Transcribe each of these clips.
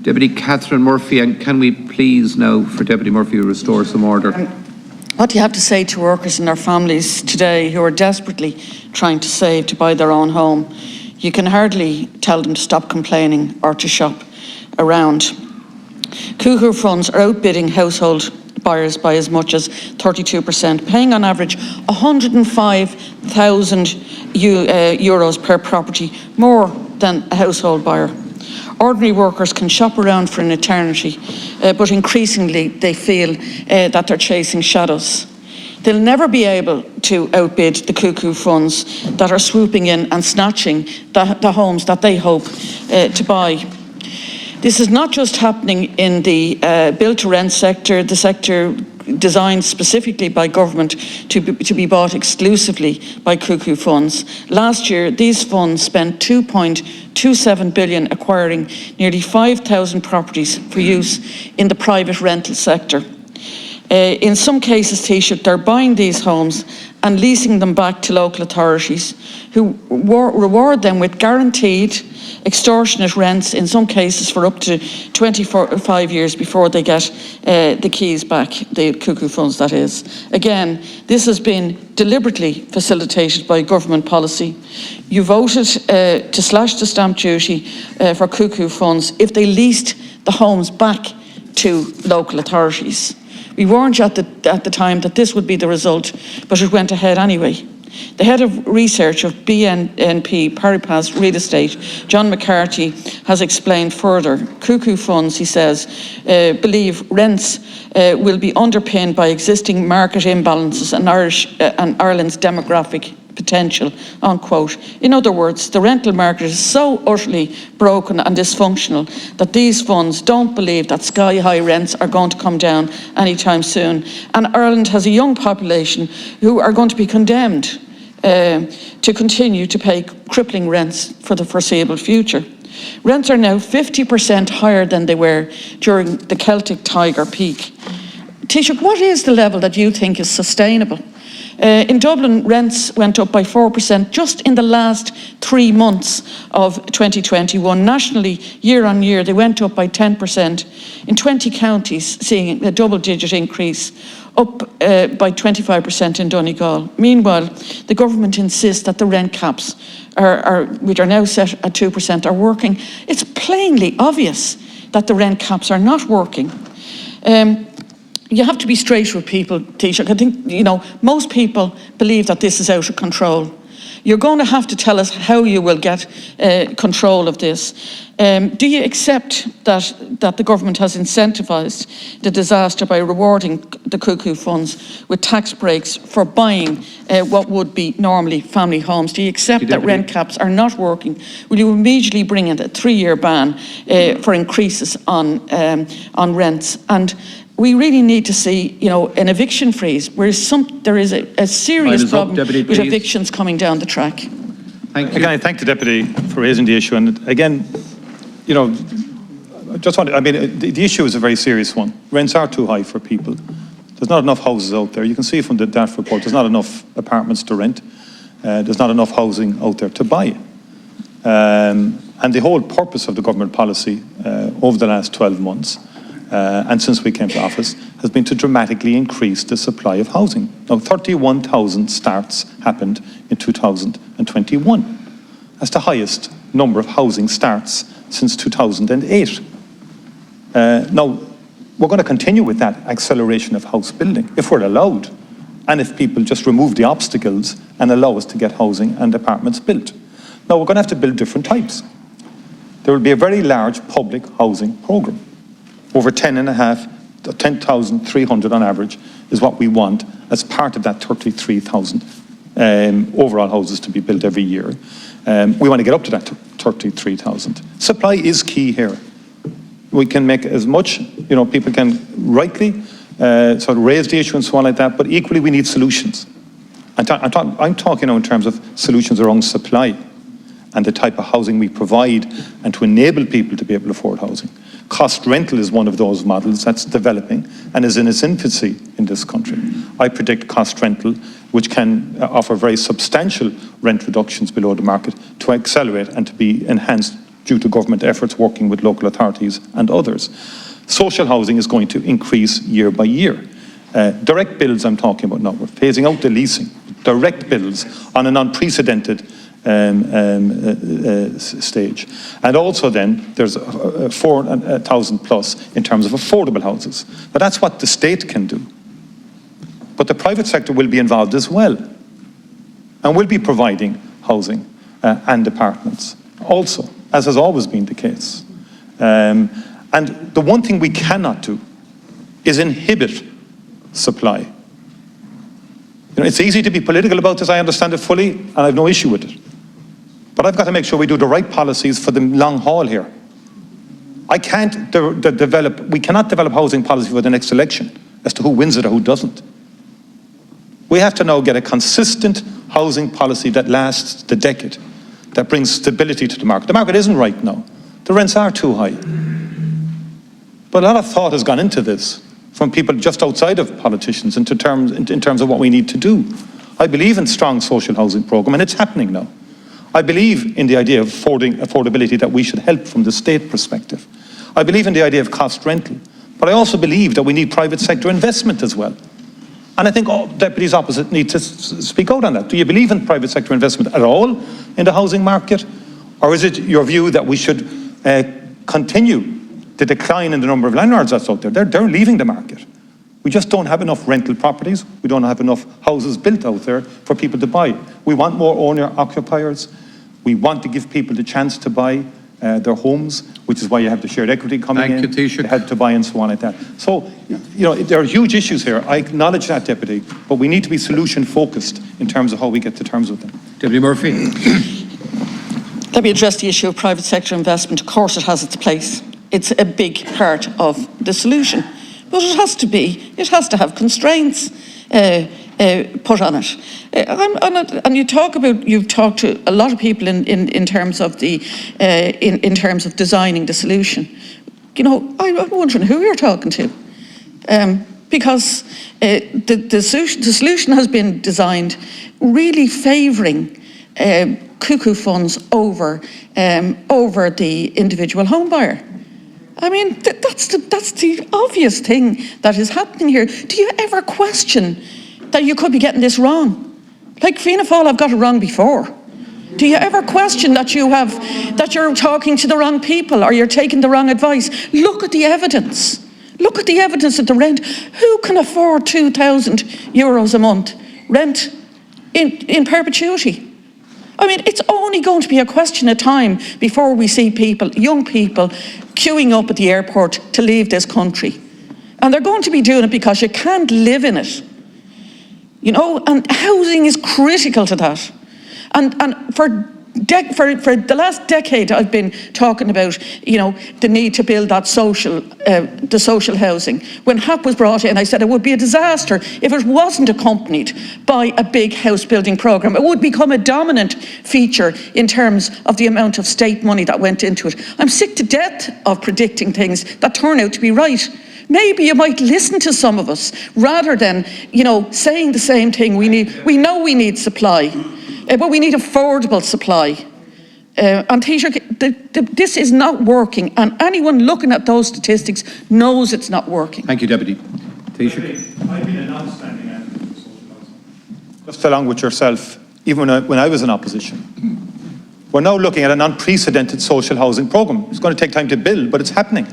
Deputy Catherine Murphy, and can we please now, for Deputy Murphy, restore some order? What do you have to say to workers and their families today who are desperately trying to save to buy their own home? You can hardly tell them to stop complaining or to shop around. Cuckoo funds are outbidding household buyers by as much as 32%, paying on average €105,000 euros per property, more than a household buyer. Ordinary workers can shop around for an eternity, but increasingly they feel that they're chasing shadows. They'll never be able to outbid the cuckoo funds that are swooping in and snatching the homes that they hope to buy. This is not just happening in the build-to-rent sector, the sector designed specifically by government to be bought exclusively by cuckoo funds. Last year, these funds spent €2.27 billion acquiring nearly 5,000 properties for use in the private rental sector. In some cases, Taoiseach, they're buying these homes and leasing them back to local authorities who reward them with guaranteed extortionate rents, in some cases for up to 25 years before they get the keys back, the cuckoo funds that is. Again, this has been deliberately facilitated by government policy. You voted to slash the stamp duty for cuckoo funds if they leased the homes back to local authorities. We warned you at the time that this would be the result, but it went ahead anyway. The head of research of BNP Paribas Real Estate, John McCarthy, has explained further. Cuckoo funds, he says, believe rents will be underpinned by existing market imbalances and Ireland's demographic potential, unquote. In other words, the rental market is so utterly broken and dysfunctional that these funds don't believe that sky-high rents are going to come down anytime soon. And Ireland has a young population who are going to be condemned to continue to pay crippling rents for the foreseeable future. Rents are now 50% higher than they were during the Celtic Tiger peak. Taoiseach, what is the level that you think is sustainable? In Dublin, rents went up by 4% just in the last 3 months of 2021. Nationally, year on year, they went up by 10%. In 20 counties, seeing a double-digit increase, up by 25% in Donegal. Meanwhile, the government insists that the rent caps, which are now set at 2%, are working. It's plainly obvious that the rent caps are not working. You have to be straight with people, Taoiseach. I think, most people believe that this is out of control. You're going to have to tell us how you will get control of this. Do you accept that the government has incentivised the disaster by rewarding the cuckoo funds with tax breaks for buying what would be normally family homes? Do you accept that rent caps are not working? Will you immediately bring in a 3-year ban for increases on rents? And we really need to see, an eviction freeze, where there is a serious problem with evictions coming down the track. Thank you. Again, I thank the Deputy for raising the issue. And again, the issue is a very serious one. Rents are too high for people. There's not enough houses out there. You can see from the DAF report, there's not enough apartments to rent. There's not enough housing out there to buy. And the whole purpose of the government policy over the last 12 months and since we came to office, has been to dramatically increase the supply of housing. Now, 31,000 starts happened in 2021. That's the highest number of housing starts since 2008. Now, we're going to continue with that acceleration of house building, if we're allowed, and if people just remove the obstacles and allow us to get housing and apartments built. Now, we're going to have to build different types. There will be a very large public housing programme. Over 10,300 on average is what we want as part of that 33,000 overall houses to be built every year. We want to get up to that 33,000. Supply is key here. We can make as much, people can rightly sort of raise the issue and so on like that, but equally we need solutions. I'm talking now in terms of solutions around supply and the type of housing we provide and to enable people to be able to afford housing. Cost rental is one of those models that's developing and is in its infancy in this country. I predict cost rental, which can offer very substantial rent reductions below the market, to accelerate and to be enhanced due to government efforts working with local authorities and others. Social housing is going to increase year by year. Direct bills I'm talking about now, we're phasing out the leasing. Direct bills on an unprecedented stage. And also then there's 4,000 plus in terms of affordable houses. But that's what the state can do. But the private sector will be involved as well and will be providing housing and apartments also, as has always been the case. And the one thing we cannot do is inhibit supply. You know, it's easy to be political about this, I understand it fully, and I have no issue with it. But I've got to make sure we do the right policies for the long haul here. I can't we cannot develop housing policy for the next election as to who wins it or who doesn't. We have to now get a consistent housing policy that lasts the decade, that brings stability to the market. The market isn't right now. The rents are too high. But a lot of thought has gone into this from people just outside of politicians in terms of what we need to do. I believe in strong social housing program, and it's happening now. I believe in the idea of affordability, that we should help from the state perspective. I believe in the idea of cost rental, but I also believe that we need private sector investment as well. And I think all deputies opposite need to speak out on that. Do you believe in private sector investment at all in the housing market? Or is it your view that we should continue the decline in the number of landlords that's out there? They're leaving the market. We just don't have enough rental properties. We don't have enough houses built out there for people to buy. We want more owner-occupiers. We want to give people the chance to buy their homes, which is why you have the shared equity coming in. They had to buy and so on like that. So, you know, there are huge issues here. I acknowledge that, Deputy, but we need to be solution-focused in terms of how we get to terms with them. Deputy Murphy. Let me address the issue of private sector investment. Of course it has its place. It's a big part of the solution. But it has to have constraints put on it. And you've talked to a lot of people in terms of in terms of designing the solution. You know, I'm wondering who you're talking to, because the solution has been designed really favouring cuckoo funds over the individual home buyer. I mean, that's the obvious thing that is happening here. Do you ever question that you could be getting this wrong? Like Fianna Fáil have got it wrong before. Do you ever question that you're talking to the wrong people or you're taking the wrong advice? Look at the evidence. Look at the evidence of the rent. Who can afford €2,000 a month rent in perpetuity? I mean, it's only going to be a question of time before we see people, young people, queuing up at the airport to leave this country. And they're going to be doing it because you can't live in it. You know, and housing is critical to that. And for the last decade, I've been talking about, you know, the need to build that the social housing. When HAP was brought in, I said it would be a disaster if it wasn't accompanied by a big house building programme. It would become a dominant feature in terms of the amount of state money that went into it. I'm sick to death of predicting things that turn out to be right. Maybe you might listen to some of us rather than, you know, saying the same thing. We know we need supply, but we need affordable supply. And Taoiseach, this is not working, and anyone looking at those statistics knows it's not working. Thank you, Deputy. Taoiseach. I've been an outstanding advocate of social housing. Just along with yourself, even when I was in opposition. We're now looking at an unprecedented social housing programme. It's going to take time to build, but it's happening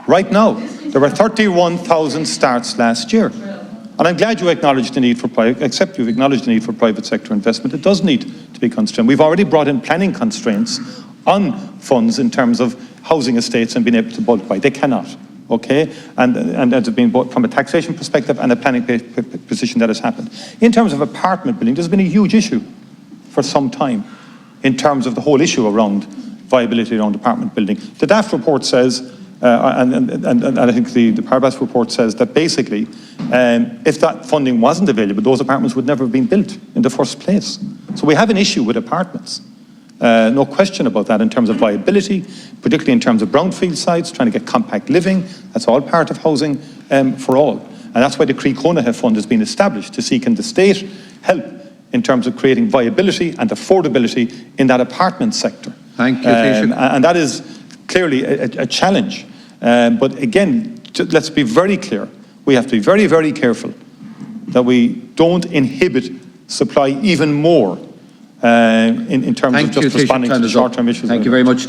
right now. There were 31,000 starts last year. And I'm glad you acknowledged the need for you've acknowledged the need for private sector investment. It does need to be constrained. We've already brought in planning constraints on funds in terms of housing estates and being able to bulk buy. They cannot, okay? And it's been both from a taxation perspective and a planning position that has happened. In terms of apartment building, there's been a huge issue for some time in terms of the whole issue around viability around apartment building. The DAFT report says, and I think the Paribas report says that basically, if that funding wasn't available, those apartments would never have been built in the first place. So we have an issue with apartments. No question about that in terms of viability, particularly in terms of brownfield sites, trying to get compact living. That's all part of housing for all. And that's why the Croí Cónaithe Fund has been established, to see can the state help in terms of creating viability and affordability in that apartment sector. Thank you, Taoiseach. And that is clearly a challenge. But again, let's be very clear. We have to be very, very careful that we don't inhibit supply even more in terms of just responding to short-term issues. Thank you very much.